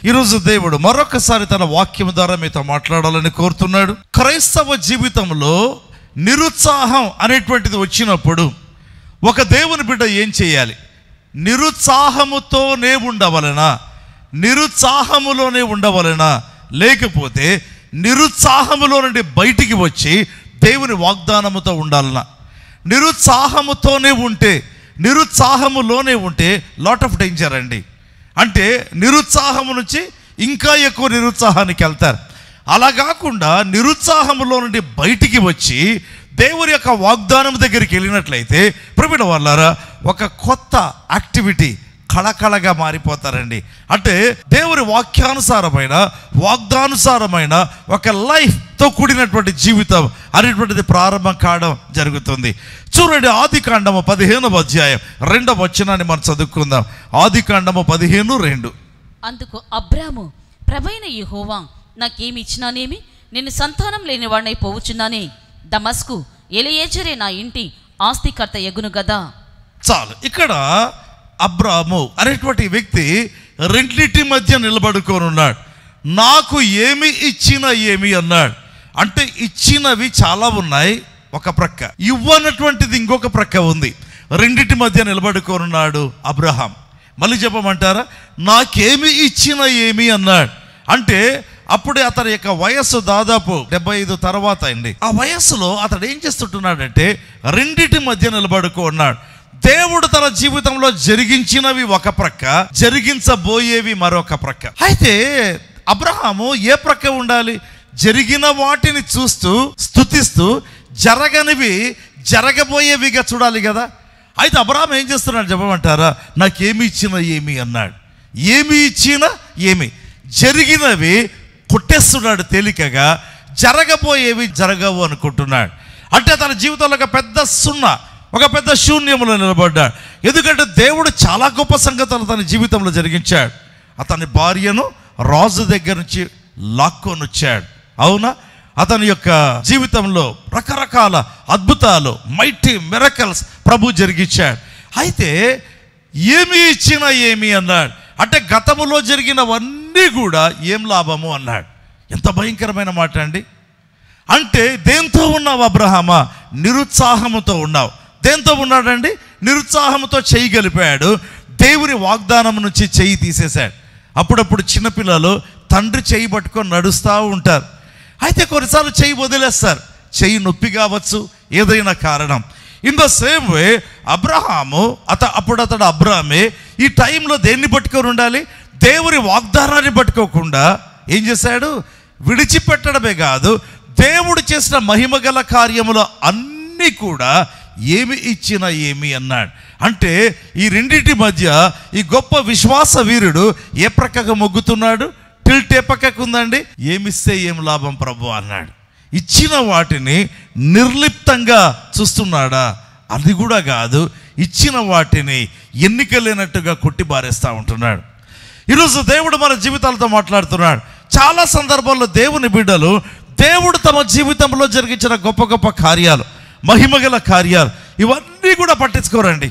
ఈరోజు దేవుడు మరొకసారి తన వాక్యం ద్వారా మీతో మాట్లాడాలని కోరుతున్నాడు. క్రైస్తవ జీవితంలో నిరుత్సాహం అనేటువంటిది వచ్చినప్పుడు ఒక దేవుని బిడ్డ ఏం చేయాలి? నిరుత్సాహముతోనే ఉండవలెనా, నిరుత్సాహములోనే ఉండవలెనా, లేకపోతే నిరుత్సాహములో నుండి బయటికి వచ్చి దేవుని వాగ్దానముతో ఉండాలనా? నిరుత్సాహముతోనే ఉంటే, నిరుత్సాహములోనే ఉంటే లాట్ ఆఫ్ డేంజర్ అండి. అంటే నిరుత్సాహము నుంచి ఇంకా ఎక్కువ నిరుత్సాహానికి వెళ్తారు. అలా కాకుండా నిరుత్సాహములో నుండి బయటికి వచ్చి దేవుని యొక్క వాగ్దానం దగ్గరికి వెళ్ళినట్లయితే ప్రియమైన వాళ్ళారా, ఒక కొత్త యాక్టివిటీ కళకళగా మారిపోతారండి. అంటే దేవుని వాక్యానుసారమైన వాగ్దానుసారమైన ఒక లైఫ్తో కూడినటువంటి జీవితం అనేటువంటిది ప్రారంభం కావడం జరుగుతుంది. చూడండి, ఆదికాండము 15వ అధ్యాయం 2వ వచనాన్ని మనం చదువుకుందాం. ఆదికాండము 15:2. అందుకు అబ్రాము, ప్రభైన యెహోవా నాకేమి ఇచ్చినానేమి, నేను సంతానం లేని వాడినై పోవచ్చున్నానే. దమస్కు ఎలియేజరే నా ఇంటి ఆస్తికర్త యగును గదా. చాలు. ఇక్కడ అబ్రాము అనేటువంటి వ్యక్తి రెండింటి మధ్య నిలబడుకొని ఉన్నాడు. నాకు ఏమి ఇచ్చినా ఏమి అన్నాడు. అంటే ఇచ్చినవి చాలా ఉన్నాయి ఒక ప్రక్క, ఇవ్వనటువంటిది ఇంకొక ప్రక్క ఉంది. రెండింటి మధ్య నిలబడుకొని ఉన్నాడు అబ్రహాం. మళ్ళీ చెప్పమంటారా? నాకేమి ఇచ్చినా ఏమి అన్నాడు. అంటే అప్పుడే అతని యొక్క వయస్సు దాదాపు 75 తర్వాత అండి. ఆ వయస్సులో అతడు ఏం చేస్తుంటున్నాడంటే రెండింటి మధ్య నిలబడుకో ఉన్నాడు. దేవుడు తన జీవితంలో జరిగించినవి ఒక ప్రక్క, జరిగించబోయేవి మరొక ప్రక్క. అయితే అబ్రహాము ఏ ప్రక్క ఉండాలి? జరిగిన వాటిని చూస్తూ స్తుతిస్తూ జరగనివి జరగబోయేవిగా చూడాలి కదా. అయితే అబ్రహాం ఏం చేస్తున్నాడు చెప్పమంటారా? నాకేమి ఇచ్చినా ఏమి అన్నాడు. ఏమి ఇచ్చినా ఏమి, జరిగినవి కొట్టేస్తున్నాడు తేలికగా, జరగబోయేవి జరగవు అనుకుంటున్నాడు. అంటే తన జీవితంలో ఒక పెద్ద సున్నా, ఒక పెద్ద శూన్యంలో నిలబడ్డాడు. ఎందుకంటే దేవుడు చాలా గొప్ప సంగతులు తన జీవితంలో జరిగించాడు. అతని భార్యను రాజు దగ్గర నుంచి లాక్కొని వచ్చాడు. అవునా? అతని యొక్క జీవితంలో రకరకాల అద్భుతాలు, మైటీ మిరకల్స్ ప్రభు జరిగించాడు. అయితే ఏమి ఇచ్చినా ఏమి అన్నాడు. అంటే గతములో జరిగినవన్నీ కూడా ఏం లాభము అన్నాడు. ఎంత భయంకరమైన మాట అండి. అంటే దేంతో ఉన్నావు అబ్రహామా? నిరుత్సాహముతో ఉన్నావు. దేంతో ఉన్నాడండి? నిరుత్సాహంతో చెయ్యి గలిపాడు. దేవుని వాగ్దానం నుంచి చెయ్యి తీసేశాడు. అప్పుడప్పుడు చిన్నపిల్లలు తండ్రి చెయ్యి పట్టుకొని నడుస్తూ ఉంటారు. అయితే కొన్నిసార్లు చెయ్యి వదిలేస్తారు. చెయ్యి నొప్పి కావచ్చు, ఏదైనా కారణం. In the same way Abraham అప్పుడు అతడు అబ్రామే ఈ టైంలో దేన్ని పట్టుకొని ఉండాలి? దేవుని వాగ్దానాన్ని పట్టుకోకుండా ఏం చేశాడు? విడిచిపెట్టడమే కాదు, దేవుడు చేసిన మహిమగల కార్యములు అన్నీ కూడా ఏమి ఇచ్చినా ఏమి అన్నాడు. అంటే ఈ రెండింటి మధ్య ఈ గొప్ప విశ్వాస వీరుడు ఏ ప్రక్కగా మొగ్గుతున్నాడు? టిల్ట్ ఏ పక్కకు ఉందండి? ఏమిస్తే ఏం లాభం ప్రభు అన్నాడు. ఇచ్చిన వాటిని నిర్లిప్తంగా చూస్తున్నాడా? అది కూడా కాదు, ఇచ్చిన వాటిని ఎన్నిక లేనట్టుగా కొట్టిబారేస్తూ ఉంటున్నాడు. ఈరోజు దేవుడు మన జీవితాలతో మాట్లాడుతున్నాడు. చాలా సందర్భాల్లో దేవుని బిడ్డలు దేవుడు తమ జీవితంలో జరిగించిన గొప్ప గొప్ప కార్యాలు, మహిమగల కార్యాలు, ఇవన్నీ కూడా పట్టించుకోరండి.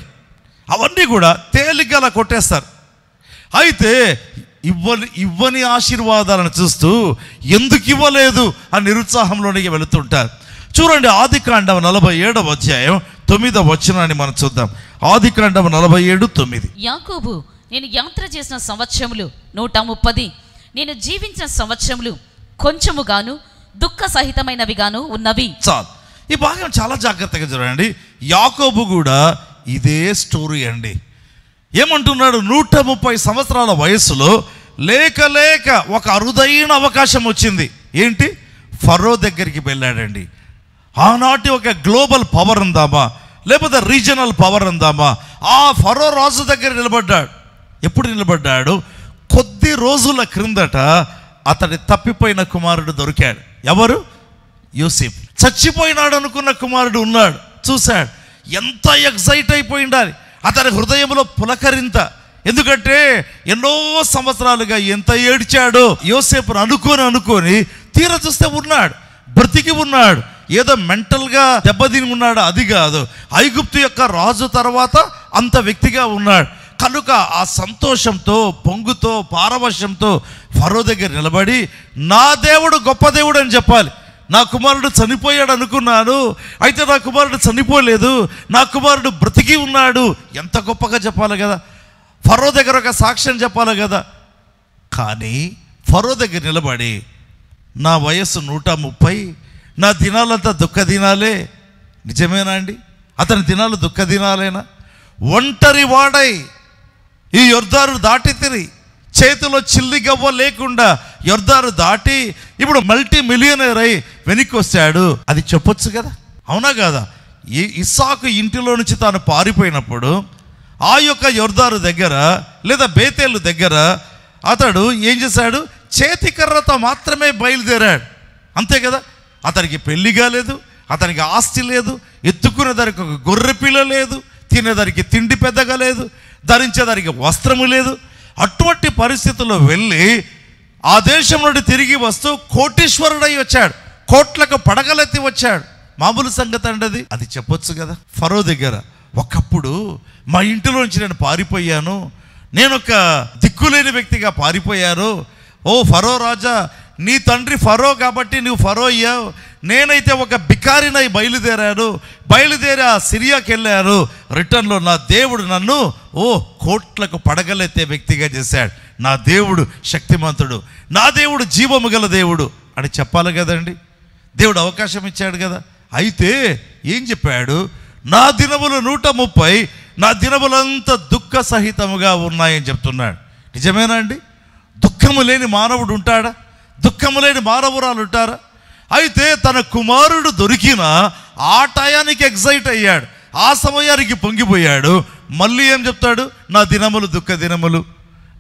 అవన్నీ కూడా తేలిగ్గా కొట్టేస్తారు. అయితే ఇవ్వని ఆశీర్వాదాలను చూస్తూ ఎందుకు ఇవ్వలేదు అని నిరుత్సాహంలోనికి వెళుతుంటారు. చూడండి, ఆదికాండం 47వ అధ్యాయం 9వ వచనాన్ని మనం చూద్దాం. ఆదికాండం 47:9. యాకోబు, నేను యాత్ర చేసిన సంవత్సరములు 130, నేను జీవించిన సంవత్సరములు కొంచెముగాను దుఃఖ సహితమైనవిగాను ఉన్నవి. చాలు. ఈ భాగం చాలా జాగ్రత్తగా చూడండి. యాకోబు కూడా ఇదే స్టోరీ అండి. ఏమంటున్నాడు? 130 సంవత్సరాల వయసులో లేక లేక ఒక అరుదైన అవకాశం వచ్చింది. ఏంటి? ఫరో దగ్గరికి వెళ్ళాడండి. ఆనాటి ఒక గ్లోబల్ పవర్ ఉందామా, లేకపోతే రీజనల్ పవర్ ఉందామా, ఆ ఫరో రాజు దగ్గర నిలబడ్డాడు. ఎప్పుడు నిలబడ్డాడు? కొద్ది రోజుల క్రిందట అతడి తప్పిపోయిన కుమారుడు దొరికాడు. ఎవరు? యోసేపు. చచ్చిపోయినాడు అనుకున్న కుమారుడు ఉన్నాడు. చూశాడు. ఎంత ఎక్సైట్ అయిపోయి ఉండాలి అతని హృదయంలో పులకరింత. ఎందుకంటే ఎన్నో సంవత్సరాలుగా ఎంత ఏడ్చాడో యోసేపును అనుకొని తీర చూస్తే ఉన్నాడు, బ్రతికి ఉన్నాడు. ఏదో మెంటల్గా దెబ్బతిని ఉన్నాడు, అది కాదు. ఐగుప్తు యొక్క రాజు తర్వాత అంత వ్యక్తిగా ఉన్నాడు. కనుక ఆ సంతోషంతో పొంగుతో పారవశ్యంతో ఫరో దగ్గర నిలబడి నా దేవుడు గొప్ప దేవుడు అని చెప్పాలి. నా కుమారుడు చనిపోయాడు అనుకున్నాను, అయితే నా కుమారుడు చనిపోలేదు, నా కుమారుడు బ్రతికి ఉన్నాడు. ఎంత గొప్పగా చెప్పాలి కదా, ఫరో దగ్గర ఒక సాక్ష్యం చెప్పాలి కదా. కానీ ఫరో దగ్గర నిలబడి నా వయస్సు 130, నా దినాలంతా దుఃఖ దినాలే. నిజమేనా అండి? అతని దినాలు దుఃఖ దినాలేనా? ఒంటరి వాడై ఈ యొర్దాను దాటి తిరిగి చేతిలో చిల్లి గవ్వ లేకుండా యొర్దాను దాటి ఇప్పుడు మల్టీ మిలియనర్ అయి వెనక్కి వచ్చాడు. అది చెప్పొచ్చు కదా, అవునా కదా? ఇస్సాకు ఇంటిలో నుంచి తాను పారిపోయినప్పుడు ఆ యొక్క యొర్దాను దగ్గర లేదా బేతేలు దగ్గర అతడు ఏం చేశాడు? చేతికర్రతో మాత్రమే బయలుదేరాడు, అంతే కదా. అతనికి పెళ్లి కాలేదు, అతనికి ఆస్తి లేదు, ఎత్తుకునేదానికి ఒక గొర్రె పిల్ల లేదు, తినేదానికి తిండి పెద్దగా లేదు, ధరించేదానికి వస్త్రము లేదు. అటువంటి పరిస్థితుల్లో వెళ్ళి ఆ దేశం నుండి తిరిగి వస్తూ కోటీశ్వరుడై వచ్చాడు, కోట్లకు పడగలెత్తి వచ్చాడు. మామూలు సంగతి అండి అది చెప్పొచ్చు కదా. ఫరో దగ్గర ఒకప్పుడు మా ఇంటిలోంచి నేను పారిపోయాను, నేను ఒక దిక్కులేని వ్యక్తిగా పారిపోయాను. ఓ ఫరో రాజా, నీ తండ్రి ఫరో కాబట్టి నువ్వు ఫరో అయ్యావు, నేనైతే ఒక బికారినై బయలుదేరి ఆ సిరియాకి వెళ్ళాను. రిటర్న్లో నా దేవుడు నన్ను కోట్లకు పడగలెత్తే వ్యక్తిగా చేశాడు. నా దేవుడు శక్తిమంతుడు, నా దేవుడు జీవము గల దేవుడు అని చెప్పాలి కదండి. దేవుడు అవకాశం ఇచ్చాడు కదా. అయితే ఏం చెప్పాడు? నా దినములు 130, నా దినములంతా దుఃఖ సహితముగా ఉన్నాయని చెప్తున్నాడు. నిజమేనా అండి? దుఃఖము లేని మానవుడు ఉంటాడా? దుఃఖము లేని మానవురాలు ఉంటారా? అయితే తన కుమారుడు దొరికిన ఆ టయానికి ఎగ్జైట్ అయ్యాడు, ఆ సమయానికి పొంగిపోయాడు. మళ్ళీ ఏం చెప్తాడు? నా దినములు దుఃఖ దినములు,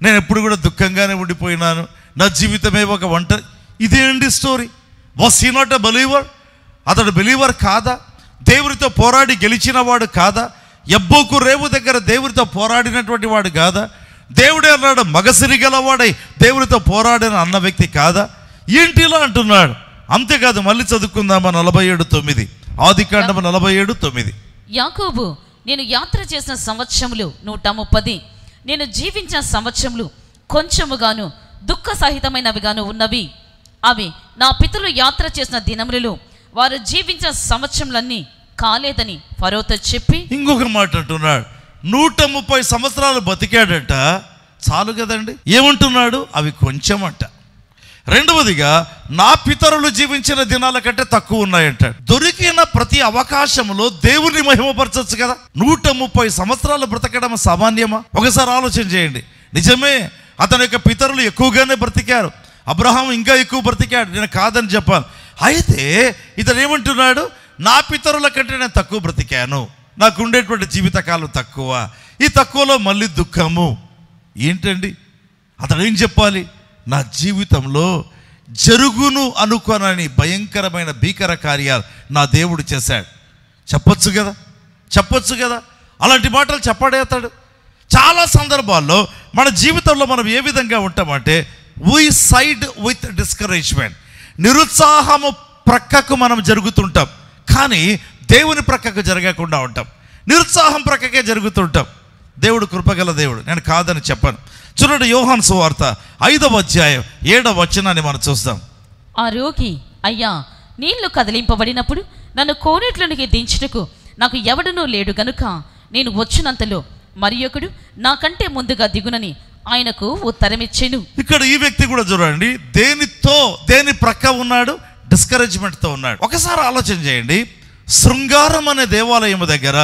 నేను ఎప్పుడు కూడా దుఃఖంగానే ఉండిపోయినాను, నా జీవితమే ఒక ఒంటరి. ఇదేంటి story? Was he not a believer? అతడు బిలీవర్ కాదా? దేవుడితో పోరాడి గెలిచిన వాడు కాదా? ఎబ్బోకు రేవు దగ్గర దేవుడితో పోరాడినటువంటి వాడు కాదా? దేవుడే అన్నాడు మగసిరి గలవాడై దేవుడితో పోరాడిన అన్న వ్యక్తి కాదా? ఏంటిలా అంటున్నాడు? అంతేకాదు, మళ్ళీ చదువుకుందామా 47:9, ఆదికాండము 47:9. యాకోబు, నేను యాత్ర చేసిన సంవత్సరములు 130, నేను జీవించిన సంవత్సరములు కొంచెముగాను దుఃఖ సహితమైనవిగాను ఉన్నవి. అవి నా పితరులు యాత్ర చేసిన దినములలో వారు జీవించిన సంవత్సరములన్నీ కాలేదని ఫరోతో చెప్పి ఇంకొక మాట అంటున్నాడు. 130 సంవత్సరాలు బతికాడట, చాలు కదండి. ఏమంటున్నాడు? అవి కొంచెం అంట. రెండవదిగా నా పితరులు జీవించిన దినాల కంటే తక్కువ ఉన్నాయంటాడు. దొరికిన ప్రతి అవకాశంలో దేవుని మహిమపరచచ్చు కదా. 130 సంవత్సరాలు బ్రతకడం సామాన్యమా? ఒకసారి ఆలోచన చేయండి. నిజమే, అతని యొక్క పితరులు ఎక్కువగానే బ్రతికారు, అబ్రహాం ఇంకా ఎక్కువ బ్రతికాడు, నేను కాదని చెప్పాను. అయితే ఇతను ఏమంటున్నాడు? నా పితరుల కంటే నేను తక్కువ బ్రతికాను, నాకు ఉండేటువంటి జీవితకాలం తక్కువ, ఈ తక్కువలో మళ్ళీ దుఃఖము. ఏంటండి అతడు ఏం చెప్పాలి? నా జీవితంలో జరుగును అనుకోనని భయంకరమైన భీకర కార్యాలు నా దేవుడు చేశాడు. చెప్పొచ్చు కదా. అలాంటి మాటలు చెప్పడే అతడు. చాలా సందర్భాల్లో మన జీవితంలో మనం ఏ విధంగా ఉంటామంటే వీ సైడ్ విత్ డిస్కరేజ్మెంట్, నిరుత్సాహము ప్రక్కకు మనం జరుగుతుంటాం, కానీ దేవుని ప్రక్కకు జరగకుండా ఉంటాం. నిరుత్సాహం ప్రక్కకే జరుగుతుంటాం. దేవుడు కృపగల దేవుడు, నేను కాదని చెప్పను. చూడండి, యోహాను సువార్త 5వ అధ్యాయం 7వ వచనాన్ని మనం చూస్తాం. ఆ రోగి, అయ్యా, నీళ్లు కదిలింపబడినప్పుడు నన్ను కోనేట్లోనికి దించుటకు నాకు ఎవడనూ లేడు గనుక నేను వచ్చినంతలో మరి ఒకడు నాకంటే ముందుగా దిగునని ఆయనకు ఉత్తరమిచ్చెను. ఇక్కడ ఈ వ్యక్తి కూడా చూడండి, దేని ప్రక్క ఉన్నాడు? డిస్కరేజ్మెంట్తో ఉన్నాడు. ఒకసారి ఆలోచన చేయండి. శృంగారం అనే దేవాలయం దగ్గర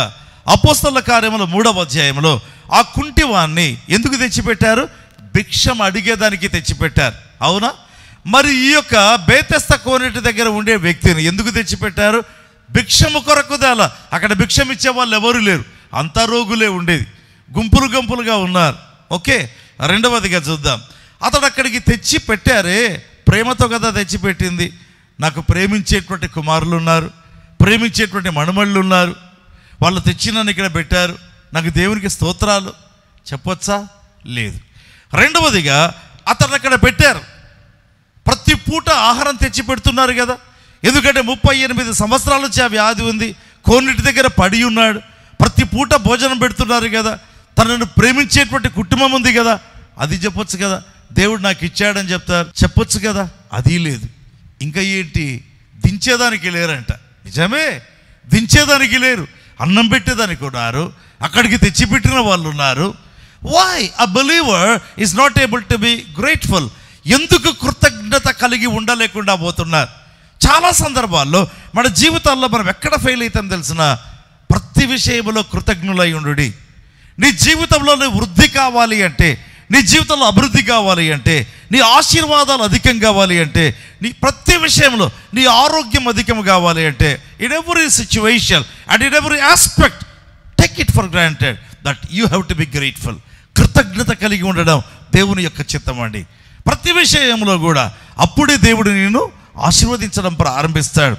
అపోస్తల కార్యముల 3వ అధ్యాయంలో ఆ కుంటివాన్ని ఎందుకు తెచ్చిపెట్టారు? భిక్షం అడిగేదానికి తెచ్చిపెట్టారు, అవునా? మరి ఈ యొక్క బేతెస్త కోనేటి దగ్గర ఉండే వ్యక్తిని ఎందుకు తెచ్చిపెట్టారు? భిక్షము కొరకు దేలా. అక్కడ భిక్షం ఇచ్చే వాళ్ళు ఎవరు లేరు, అంతా రోగులే ఉండేది, గుంపులుగా ఉన్నారు. ఓకే, రెండవదిగా చూద్దాం. అతడు అక్కడికి తెచ్చి పెట్టారే, ప్రేమతో కదా తెచ్చిపెట్టింది. నాకు ప్రేమించేటువంటి కుమారులు ఉన్నారు, ప్రేమించేటువంటి మనుమళ్ళు ఉన్నారు, వాళ్ళు తెచ్చి నన్ను ఇక్కడ పెట్టారు, నాకు దేవునికి స్తోత్రాలు చెప్పొచ్చా? లేదు. రెండవదిగా అతను అక్కడ పెట్టారు, ప్రతి పూట ఆహారం తెచ్చి పెడుతున్నారు కదా. ఎందుకంటే 38 సంవత్సరాల నుంచి ఆ వ్యాధి ఉంది, కోన్నిటి దగ్గర పడి ఉన్నాడు, ప్రతి పూట భోజనం పెడుతున్నారు కదా. తనను ప్రేమించేటువంటి కుటుంబం ఉంది కదా, అది చెప్పొచ్చు కదా. దేవుడు నాకు ఇచ్చాడని చెప్తారు, చెప్పొచ్చు కదా. అది లేదు. ఇంకా ఏంటి, దించేదానికి లేరంట. నిజమే, దించేదానికి లేరు. అన్నం పెట్టేదానికి ఉన్నారు, అక్కడికి తెచ్చిపెట్టిన వాళ్ళు ఉన్నారు. Why a believer is not able to be grateful? ఎందుకు కృతజ్ఞత కలిగి ఉండలేకుండా పోతున్నారు? చాలా సందర్భాల్లో మన జీవితాల్లో మనం ఎక్కడ ఫెయిల్ అవుతాం తెలిసిన, ప్రతి విషయంలో కృతజ్ఞులై ఉండు. నీ జీవితంలో నీ వృద్ధి కావాలి అంటే, నీ జీవితంలో అభివృద్ధి కావాలి అంటే, నీ ఆశీర్వాదాలు అధికం కావాలి అంటే, నీ ప్రతి విషయంలో నీ ఆరోగ్యం అధికం కావాలి అంటే, in every situation and in every aspect take it for granted that you have to be grateful. కృతజ్ఞత కలిగి ఉండడం దేవుని యొక్క చిత్తం అండి. ప్రతి విషయంలో కూడా అప్పుడే దేవుడు నిన్ను ఆశీర్వదించడం ప్రారంభిస్తాడు.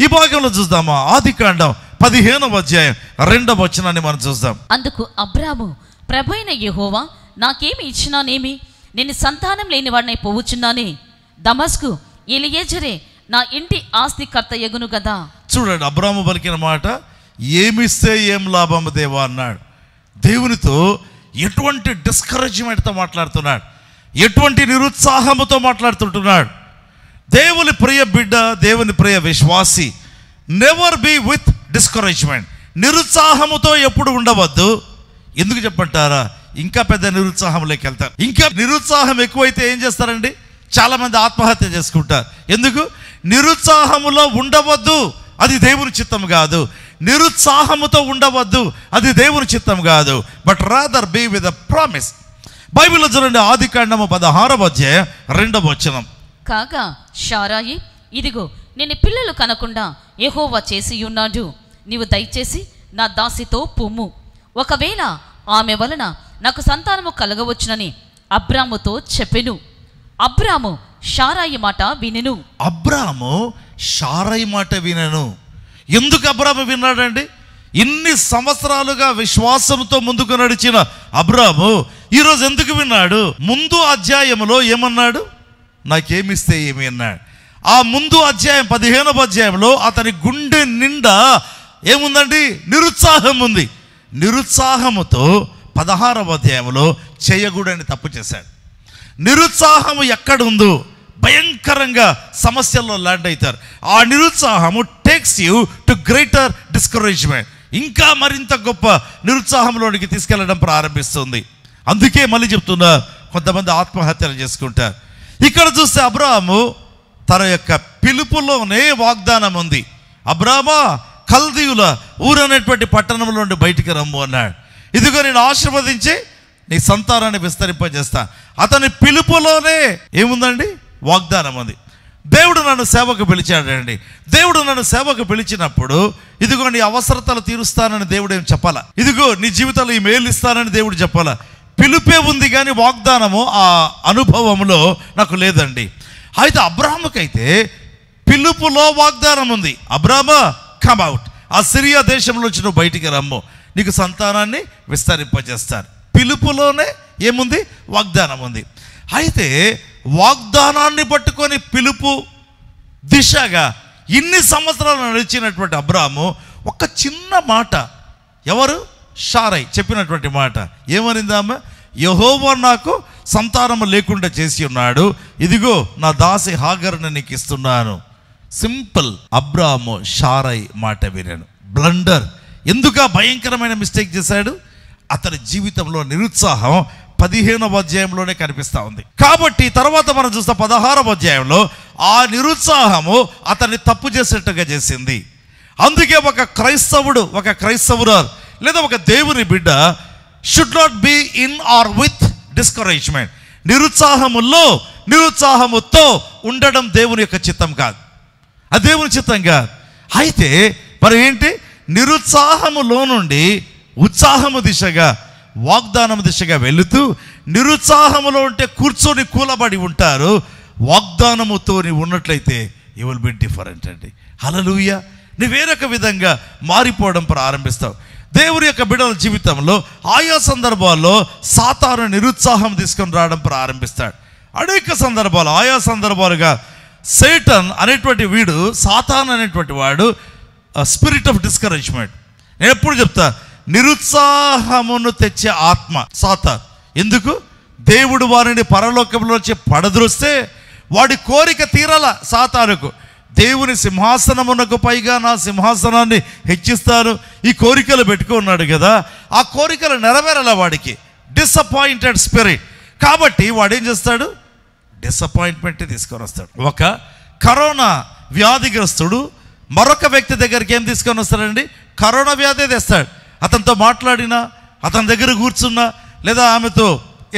ఈ భాగంలో చూద్దామా, ఆదికాండం 15వ అధ్యాయం 2వ వచనాన్ని మనం చూద్దాం. అందుకు అబ్రాము, ప్రభు అయిన యెహోవా నాకేమి ఇచ్చినానేమి, నేను సంతానం లేని వాడినై పోవుచున్నానే. దమస్కు ఎలియేజరే నా ఇంటి ఆస్తికర్త యగును కదా. చూడండి, అబ్రాము పలికిన మాట, ఏమిస్తే ఏం లాభం దేవా అన్నాడు. దేవునితో ఎటువంటి డిస్కరేజ్మెంట్తో మాట్లాడుతున్నాడు, ఎటువంటి నిరుత్సాహముతో మాట్లాడుతుంటున్నాడు. దేవుని ప్రియ బిడ్డ, దేవుని ప్రియ విశ్వాసి, నెవర్ బీ విత్ డిస్కరేజ్మెంట్. నిరుత్సాహముతో ఎప్పుడు ఉండవద్దు. ఎందుకు చెప్పంటారా, ఇంకా పెద్ద నిరుత్సాహంలోకి వెళ్తారు. ఇంకా నిరుత్సాహం ఎక్కువైతే ఏం చేస్తారండి, చాలామంది ఆత్మహత్య చేసుకుంటారు. ఎందుకు? నిరుత్సాహములో ఉండవద్దు, అది దేవుని చిత్తం కాదు. నిరుత్సాహముతో ఉండవద్దు, అది దేవుని చిత్తం కాదు. But rather be with a promise. బైబిల్లో చూడండి, ఆదికాండము 16వ అధ్యాయం 2వ వచనం. కాగా షారాయి, ఇదిగో నేను పిల్లలు కనకుండా యెహోవా చేసి ఉన్నాడు. నీవు దయచేసి నా దాసితో పొమ్ము, ఒకవేళ ఆమె వలన నాకు సంతానము కలగవచ్చునని అబ్రాముతో చెప్పెను. అబ్రాము షారాయి మాట వినెను. అబ్రాము షారాయి మాట వినెను. ఎందుకు అబ్రాము విన్నాడండి? ఇన్ని సంవత్సరాలుగా విశ్వాసంతో ముందుకు నడిచిన అబ్రాము ఈరోజు ఎందుకు విన్నాడు? ముందు అధ్యాయంలో ఏమన్నాడు? నాకేమిస్తే ఏమి అన్నాడు. ఆ ముందు అధ్యాయం 15వ అధ్యాయంలో అతని గుండె నిండా ఏముందండి? నిరుత్సాహం ఉంది. నిరుత్సాహముతో 16వ అధ్యాయంలో చేయకూడని తప్పు చేశాడు. నిరుత్సాహము ఎక్కడుందో భయంకరంగా సమస్యల్లో ల్యాండ్ అవుతారు. ఆ నిరుత్సాహము takes you to greater discouragement, ఇంకా మరింత గొప్ప నిరుత్సాహంలోనికి తీసుకెళ్లడం ప్రారంభిస్తుంది. అందుకే మళ్ళీ చెప్తున్నా, కొంతమంది ఆత్మహత్యలు చేసుకుంటారు. ఇక్కడ చూస్తే అబ్రాహాము తన యొక్క పిలుపులోనే వాగ్దానం ఉంది. అబ్రామా, కల్దీయుల ఊరనేటువంటి పట్టణంలో నుండి బయటికి రమ్ము అన్నాడు. ఇదిగో నేను ఆశీర్వదించి నీ సంతానాన్ని విస్తరింపజేస్తా. అతని పిలుపులోనే ఏముందండి? వాగ్దానం ఉంది. దేవుడు నన్ను సేవకు పిలిచాడండి. దేవుడు నన్ను సేవకు పిలిచినప్పుడు ఇదిగో నీ అవసరతలు తీరుస్తానని దేవుడు ఏం చెప్పాలా, ఇదిగో నీ జీవితంలో ఈ మేలు ఇస్తానని దేవుడు చెప్పాలా. పిలుపే ఉంది కానీ వాగ్దానము ఆ అనుభవంలో నాకు లేదండి. అయితే అబ్రాహాముకైతే పిలుపులో వాగ్దానం ఉంది. అబ్రామా, కమ్ అవుట్, ఆ సిరియా దేశంలో నుంచి నువ్వు బయటికి రమ్ము, నీకు సంతానాన్ని విస్తరింపజేస్తారు. పిలుపులోనే ఏముంది? వాగ్దానం ఉంది. అయితే వాగ్దానాన్ని పట్టుకొని పిలుపు దిశగా ఇన్ని సంవత్సరాలు నడిచినటువంటి అబ్రాము ఒక చిన్న మాట, ఎవరు? షారై చెప్పినటువంటి మాట ఏమనిందామా? యెహోవా నాకు సంతానము లేకుండా చేసి ఉన్నాడు, ఇదిగో నా దాసి హాగరుని నీకు ఇస్తున్నాను. సింపుల్. అబ్రాము షారై మాట వినాను. బ్లండర్. ఎందుకు భయంకరమైన మిస్టేక్ చేశాడు? అతని జీవితంలో నిరుత్సాహం 15వ అధ్యాయంలోనే కనిపిస్తూ ఉంది. కాబట్టి తర్వాత మనం చూస్తే 16వ అధ్యాయంలో ఆ నిరుత్సాహము అతన్ని తప్పు చేసేట్టుగా చేసింది. అందుకే ఒక క్రైస్తవుడు, ఒక క్రైస్తవురాలు లేదా ఒక దేవుని బిడ్డ should not be in or with discouragement. నిరుత్సాహముతో ఉండడం దేవుని యొక్క చిత్తం కాదు, అది దేవుని చిత్తం కాదు. అయితే మరి ఏంటి? నిరుత్సాహములో నుండి ఉత్సాహము దిశగా, వాగ్దానం దిశగా వెళుతూ, నిరుత్సాహములో ఉంటే కూర్చొని కూలబడి ఉంటారు. వాగ్దానముతో నీవు ఉన్నట్లయితే యు విల్ బి డిఫరెంట్ అండి. హల్లెలూయా. నీ వేరొక విధంగా మారిపోవడం ప్రారంభిస్తావు. దేవుని యొక్క బిడ్డల జీవితంలో ఆయా సందర్భాల్లో సాతాను నిరుత్సాహం తీసుకొని రావడం ప్రారంభిస్తాడు. అనేక సందర్భాలు, ఆయా సందర్భాలుగా సేటన్ అనేటువంటి వీడు, సాతాన్ అనేటువంటి వాడు స్పిరిట్ ఆఫ్ డిస్కరేజ్మెంట్. నేను ఎప్పుడు చెప్తా, నిరుత్సాహమును తెచ్చే ఆత్మ సాతాను. ఎందుకు? దేవుడు వారిని పరలోకంలో వచ్చి పడద్రోస్తే వాడి కోరిక తీరాల సాతానుకు. దేవుని సింహాసనమునకు పైగా నా సింహాసనాన్ని హెచ్చిస్తాను, ఈ కోరికలు పెట్టుకున్నాడు కదా, ఆ కోరికలు నెరవేరాల వాడికి. Disappointed spirit. కాబట్టి వాడేం చేస్తాడు? డిసప్పాయింట్మెంట్ తీసుకొని వస్తాడు. ఒక కరోనా వ్యాధిగ్రస్తుడు మరొక వ్యక్తి దగ్గరికి ఏం తీసుకొని వస్తాడండి? కరోనా వ్యాధి తెస్తాడు. అతనితో మాట్లాడినా, అతని దగ్గర కూర్చున్నా, లేదా ఆమెతో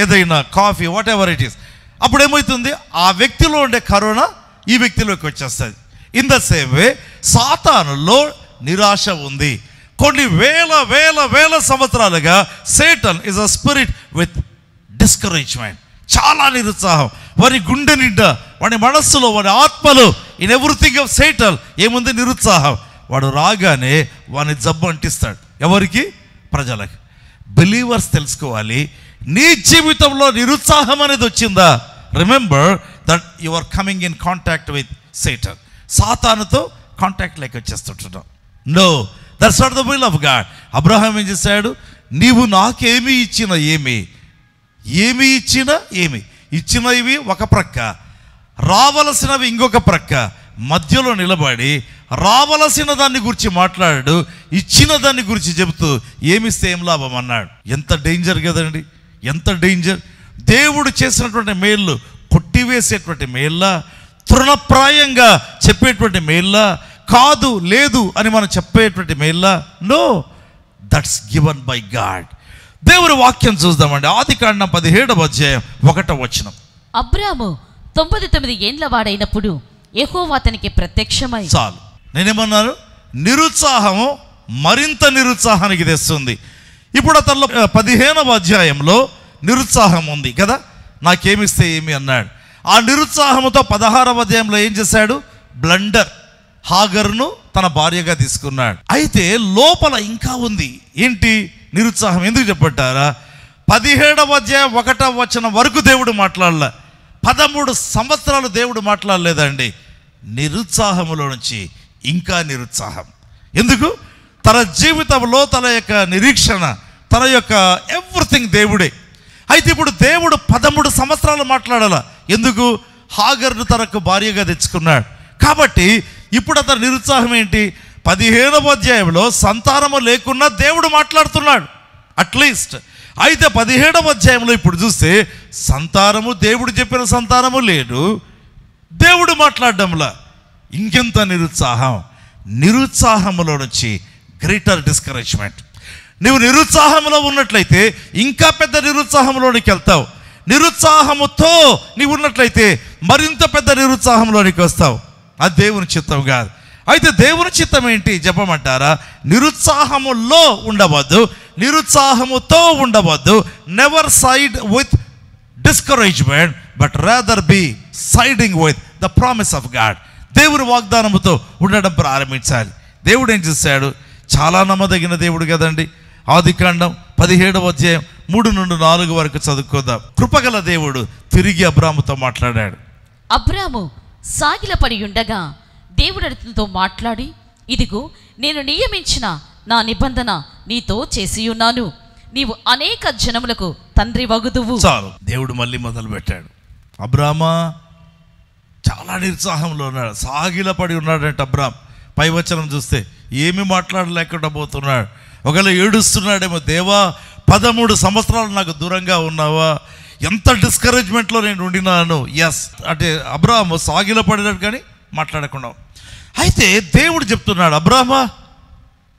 ఏదైనా coffee, what ever it is, అప్పుడు ఏమవుతుంది? ఆ వ్యక్తిలో ఉండే కరోనా ఈ వ్యక్తిలోకి వచ్చేస్తుంది. ఇన్ ద సేమ్ వే సాతానులో నిరాశ ఉంది. కొన్ని వేల వేల వేల సంవత్సరాలుగా Satan is a spirit with discouragement. చాలా నిరుత్సాహం వారి గుండె నిండా, వాడి మనస్సులో, వాడి ఆత్మలో, ఇన్ ఎవ్రీథింగ్ ఆఫ్ సేటన్ ఏముంది? నిరుత్సాహం. వాడు రాగానే వాడిని జబ్బు అంటిస్తాడు. ఎవరికి? ప్రజలకు. బిలీవర్స్ తెలుసుకోవాలి, నీ జీవితంలో నిరుత్సాహం అనేది వచ్చిందా, remember that you are coming in contact with Satan. సాతానుతో కాంటాక్ట్ లేక వచ్చేస్తుంటున్నాం. No, that's not the will of God. Abraham ఏం చేశాడు? నీవు నాకేమి ఇచ్చినా ఏమి, ఏమి ఇచ్చినా ఏమి, ఇచ్చినవి ఒక ప్రక్క, రావలసినవి ఇంకొక ప్రక్క, మధ్యలో నిలబడి రావలసిన దాన్ని గురించి మాట్లాడాడు, ఇచ్చిన దాన్ని గురించి చెబుతూ ఏమిస్తే ఏం లాభం అన్నాడు. ఎంత డేంజర్ కదండి, ఎంత డేంజర్. దేవుడు చేసినటువంటి మేళ్ళు కొట్టివేసేటువంటి మేళ్ళ, తృణప్రాయంగా చెప్పేటువంటి మేళ్ళ, కాదు లేదు అని మనం చెప్పేటువంటి మేళ్ళ? No, that's given by God. దేవుని వాక్యం చూద్దామండి. ఆదికాండం 17వ అధ్యాయం 1వ వచనం. అబ్రాము 99 ఏండ్ల వాడైనప్పుడు యెహోవా అతనికి ప్రత్యక్షమై. చాలు, నేనేమన్నాను? నిరుత్సాహము మరింత నిరుత్సాహానికి తెస్తుంది. ఇప్పుడు అతనిలో 15వ అధ్యాయంలో నిరుత్సాహం ఉంది కదా, నాకేమిస్తే ఏమి అన్నాడు. ఆ నిరుత్సాహముతో 16వ అధ్యాయంలో ఏం చేశాడు? బ్లండర్, హాగర్ను తన భార్యగా తీసుకున్నాడు. అయితే లోపల ఇంకా ఉంది. ఏంటి నిరుత్సాహం? ఎందుకు చెప్పంటారా? 17వ అధ్యాయం 1వ వచనం వరకు దేవుడు మాట్లాడలే. 13 సంవత్సరాలు దేవుడు మాట్లాడలేదండి. నిరుత్సాహములో నుంచి ఇంకా నిరుత్సాహం. ఎందుకు? తన జీవితంలో తన యొక్క నిరీక్షణ, తన యొక్క ఎవ్రీథింగ్ దేవుడే. అయితే ఇప్పుడు దేవుడు 13 సంవత్సరాలు మాట్లాడాల. ఎందుకు? హాగర్ను తనకు భార్యగా తెచ్చుకున్నాడు. కాబట్టి ఇప్పుడు అతని నిరుత్సాహం ఏంటి? 15వ అధ్యాయంలో సంతానము లేకున్నా దేవుడు మాట్లాడుతున్నాడు అట్లీస్ట్. అయితే 17వ అధ్యాయంలో ఇప్పుడు చూస్తే సంతానము, దేవుడు చెప్పిన సంతానము లేదు, దేవుడు మాట్లాడడంలా. ఇంకెంత నిరుత్సాహం. నిరుత్సాహములో నుంచి గ్రేటర్ డిస్కరేజ్మెంట్. నువ్వు నిరుత్సాహంలో ఉన్నట్లయితే ఇంకా పెద్ద నిరుత్సాహంలోనికి వెళ్తావు. నిరుత్సాహముతో నీవు ఉన్నట్లయితే మరింత పెద్ద నిరుత్సాహంలోనికి వస్తావు. అది దేవుని చిత్తం కాదు. అయితే దేవుని చిత్తం ఏంటి చెప్పమంటారా? నిరుత్సాహములో ఉండవద్దు, నిరుత్సాహముతో ఉండవద్దు. Never side with discouragement, but rather B siding with the promise of God. దేవుని వాగ్దానముతో ఉండడం ప్రారంభించాలి. దేవుడు ఏం చేశాడు? చాలా నమ్మదగిన దేవుడు కదండి. ఆదికాండం 17వ అధ్యాయం 3 నుండి 4 వరకు చదువుకుందాం. కృపగల దేవుడు తిరిగి అబ్రాముతో మాట్లాడాడు. అబ్రాము సాగిలపడి ఉండగా దేవుడు అతనితో మాట్లాడి, ఇదిగో నేను నియమించిన నా నిబంధన నీతో చేసి ఉన్నాను, నీవు అనేక జనములకు తండ్రి వగుదువు. చాలు, దేవుడు మళ్ళీ మొదలు పెట్టాడు. అబ్రామా చాలా నిరుత్సాహంలో ఉన్నాడు, సాగిలపడి ఉన్నాడంట అబ్రామ్. పై వచనం చూస్తే ఏమి మాట్లాడలేకుండా పోతున్నాడు. ఒకవేళ ఏడుస్తున్నాడేమో, దేవా 13 సంవత్సరాలు నాకు దూరంగా ఉన్నావా, ఎంత డిస్కరేజ్మెంట్లో నేను ఉండినాను. ఎస్, అంటే అబ్రాము సాగిలపడినాడు కానీ మాట్లాడకుండా. అయితే దేవుడు చెప్తున్నాడు, అబ్రామా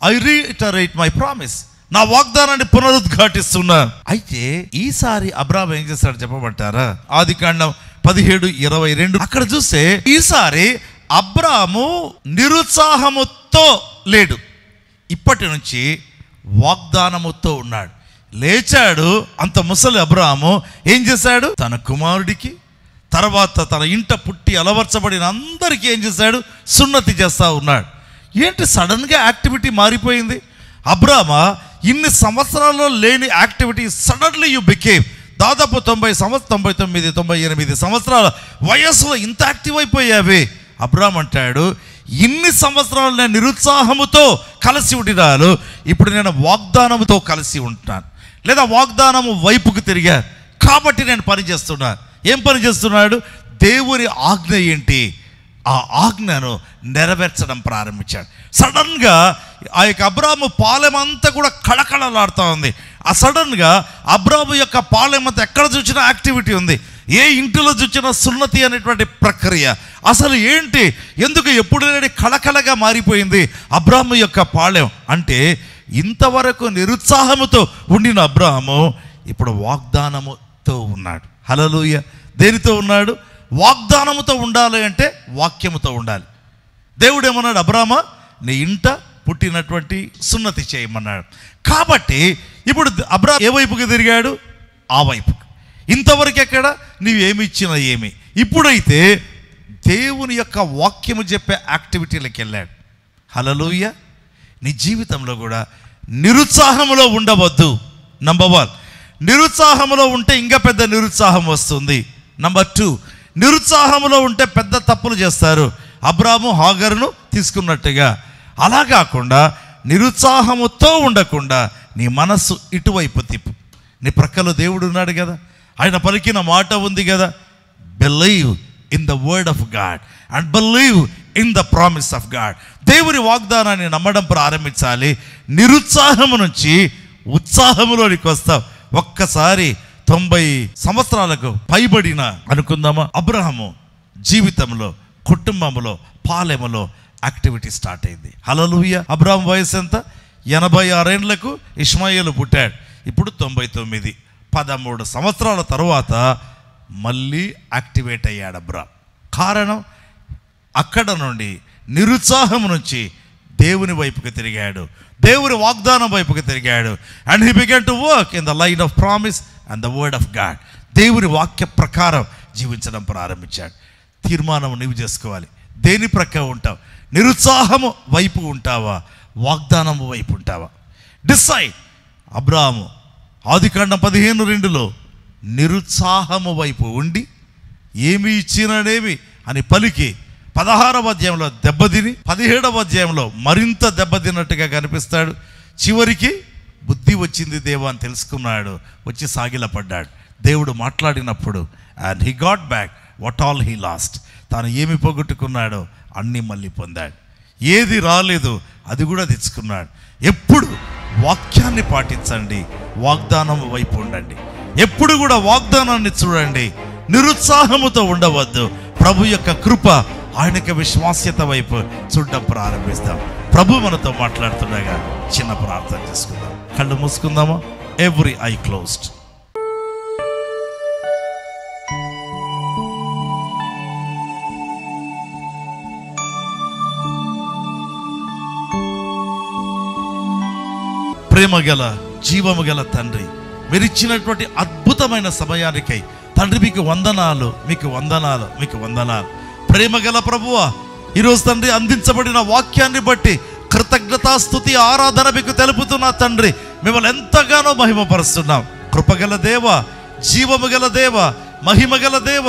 ఐ రీఇటరేట్ మై ప్రామిస్, నా వాగ్దానాన్ని పునరుద్ఘాటిస్తున్నాను. అయితే ఈసారి అబ్రాము ఏం చేస్తాడు చెప్పమంటారా? ఆదికాండం 17:22 అక్కడ చూస్తే ఈసారి అబ్రాము నిరుత్సాహముతో లేడు, ఇప్పటి నుంచి వాగ్దానముతో ఉన్నాడు. లేచాడు. అంత ముసలి అబ్రాము ఏం చేశాడు? తన కుమారుడికి, తర్వాత తన ఇంట పుట్టి అలవర్చబడిన అందరికీ ఏం చేశాడు? సున్నతి చేస్తూ ఉన్నాడు. ఏంటి సడన్గా యాక్టివిటీ మారిపోయింది? అబ్రామా ఇన్ని సంవత్సరాల్లో లేని యాక్టివిటీ సడన్లీ యు బికేమ్. దాదాపు 99, 98 సంవత్సరాల వయస్సులో ఇంత యాక్టివ్ అయిపోయావి. అబ్రామ్ అంటాడు, ఇన్ని సంవత్సరాలు నేను నిరుత్సాహముతో కలిసి ఉండినాను, ఇప్పుడు నేను వాగ్దానంతో కలిసి ఉంటాను, లేదా వాగ్దానము వైపుకు తిరిగా కాబట్టి నేను పని చేస్తున్నాను. ఏం పని చేస్తున్నాడు? దేవుని ఆజ్ఞ ఏంటి, ఆ ఆజ్ఞను నెరవేర్చడం ప్రారంభించాడు. సడన్గా ఆ యొక్క అబ్రాము పాలెమంతా కూడా కళకళలాడుతూ ఉంది. ఆ సడన్గా అబ్రాము యొక్క పాలెమంతా ఎక్కడ చూసినా యాక్టివిటీ ఉంది, ఏ ఇంటిలో చూసినా సున్నతి అనేటువంటి ప్రక్రియ. అసలు ఏంటి, ఎందుకు ఎప్పుడు లేని కళకళగా మారిపోయింది అబ్రాము యొక్క పాలెం అంటే? ఇంతవరకు నిరుత్సాహముతో ఉండిన అబ్రాము ఇప్పుడు వాగ్దానముతో ఉన్నాడు. హల్లెలూయా. దేనితో ఉన్నాడు? వాగ్దానముతో ఉండాలి అంటే వాక్యముతో ఉండాలి. దేవుడు ఏమన్నాడు? అబ్రామా, నీ ఇంట పుట్టినటువంటి సున్నతి చేయమన్నాడు. కాబట్టి ఇప్పుడు అబ్రాము ఏ వైపుకి తిరిగాడు? ఆ వైపుకి. ఇంతవరకు ఎక్కడ నీవేమి ఇచ్చినా ఏమి. ఇప్పుడైతే దేవుని యొక్క వాక్యము చెప్పే యాక్టివిటీలకు వెళ్ళాడు. హల్లెలూయా. నీ జీవితంలో కూడా నిరుత్సాహములో ఉండవద్దు. నంబర్ 1, నిరుత్సాహములో ఉంటే ఇంకా పెద్ద నిరుత్సాహం వస్తుంది. నంబర్ 2, నిరుత్సాహములో ఉంటే పెద్ద తప్పులు చేస్తారు. అబ్రాము హాగరును తీసుకున్నట్టుగా. అలా కాకుండా నిరుత్సాహముతో ఉండకుండా నీ మనస్సు ఇటువైపు తిప్పు. నీ ప్రక్కలో దేవుడు ఉన్నాడు కదా, ఆయన పలికిన మాట ఉంది కదా, believe in the word of God and believe in the promise of God. దేవుని వాగ్దానాన్ని నమ్మడం ప్రారంభించాలి. నిరుత్సాహము నుంచి ఉత్సాహములోనికి వస్తావు. ఒక్కసారి 90 సంవత్సరాలకు పైబడిన అనుకుందామా, అబ్రహాము జీవితంలో, కుటుంబంలో, పాలెములో యాక్టివిటీ స్టార్ట్ అయింది. హల్లెలూయా. అబ్రహాం వయసు ఎంత? 86 ఏండ్లకు ఇష్మాయేలు పుట్టాడు. ఇప్పుడు 99, 13 సంవత్సరాల తరువాత మళ్ళీ యాక్టివేట్ అయ్యాడు అబ్రహాం. కారణం, అక్కడ నుండి నిరుత్సాహం నుంచి దేవుని వైపుకి తిరిగాడు, దేవుని వాగ్దానం వైపుకి తిరిగాడు. And he began to work in the line of promise and the word of God. దేవుని వాక్య ప్రకారం జీవించడం ప్రారంభించాడు. తీర్మానం నీవు చేసుకోవాలి. దేని ప్రక్క ఉంటావు? నిరుత్సాహము వైపు ఉంటావా, వాగ్దానము వైపు ఉంటావా? డిసైడ్. అబ్రాహాము ఆదికాండం 15:2లో నిరుత్సాహము వైపు ఉండి ఏమి ఇచ్చిననేమి అని పలికి 16వ అధ్యాయంలో దెబ్బతిని 17వ అధ్యాయంలో మరింత దెబ్బతిన్నట్టుగా కనిపిస్తాడు. చివరికి బుద్ధి వచ్చింది దేవా అని తెలుసుకున్నాడు. వచ్చి సాగిలపడ్డాడు. దేవుడు మాట్లాడినప్పుడు and he got back what all he lost. తాను ఏమి పోగొట్టుకున్నాడో అన్నీ మళ్ళీ పొందాడు. ఏది రాలేదు అది కూడా తెచ్చుకున్నాడు. ఎప్పుడు వాక్యాన్ని పాటించండి, వాగ్దానం వైపు ఉండండి. ఎప్పుడు కూడా వాగ్దానాన్ని చూడండి, నిరుత్సాహముతో ఉండవద్దు. ప్రభు యొక్క కృప, ఆయనకి విశ్వాస్యత వైపు చూడడం ప్రారంభిస్తాం. ప్రభు మనతో మాట్లాడుతుండగా చిన్న ప్రార్థన చేసుకుందాం. కళ్ళు మూసుకుందామా? Every eye closed. ప్రేమ గల జీవము గల తండ్రి, మీరు ఇచ్చినటువంటి అద్భుతమైన సమయానికై తండ్రి మీకు వందనాలు, మీకు వందనాలు, మీకు వందనాలు. ప్రేమ గల ప్రభువా, ఈరోజు తండ్రి అందించబడిన వాక్యాన్ని బట్టి కృతజ్ఞతాస్తుతి ఆరాధన మీకు తెలుపుతున్నా తండ్రి. మిమ్మల్ని ఎంతగానో మహిమపరుస్తున్నాం. కృపగల దేవ, జీవము గల దేవ, మహిమ గల దేవ,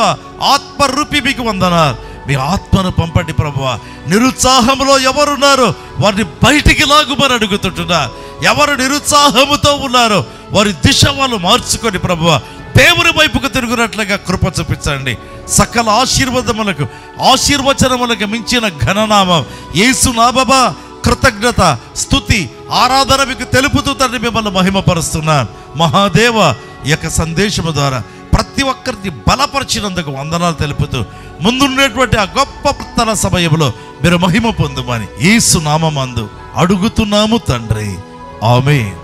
ఆత్మరూపి మీకు వందనాలు. మీ ఆత్మను పంపండి ప్రభువా. నిరుత్సాహంలో ఎవరున్నారో వారిని బయటికి లాగుమని అడుగుతుంటున్నారు. ఎవరు నిరుత్సాహముతో ఉన్నారో వారి దిశ వాళ్ళు మార్చుకొని ప్రభువా దేవుని వైపుకు తిరుగునట్లుగా కృప చూపించండి. సకల ఆశీర్వాదములకు, ఆశీర్వచనములకు మించిన ఘననామం యేసు నామమున కృతజ్ఞత, స్తుతి, ఆరాధన మీకు తెలుపుతూ తండ్రి మిమ్మల్ని మహిమపరుస్తున్నాను. మహాదేవ, ఈ యొక్క సందేశము ద్వారా ప్రతి ఒక్కరిని బలపరిచినందుకు వందనాలు తెలుపుతూ ముందున్నటువంటి ఆ గొప్ప ప్రార్థన సమయంలో మీరు మహిమ పొందుమని యేసు నామమందు అడుగుతున్నాము తండ్రి. ఆమేన్.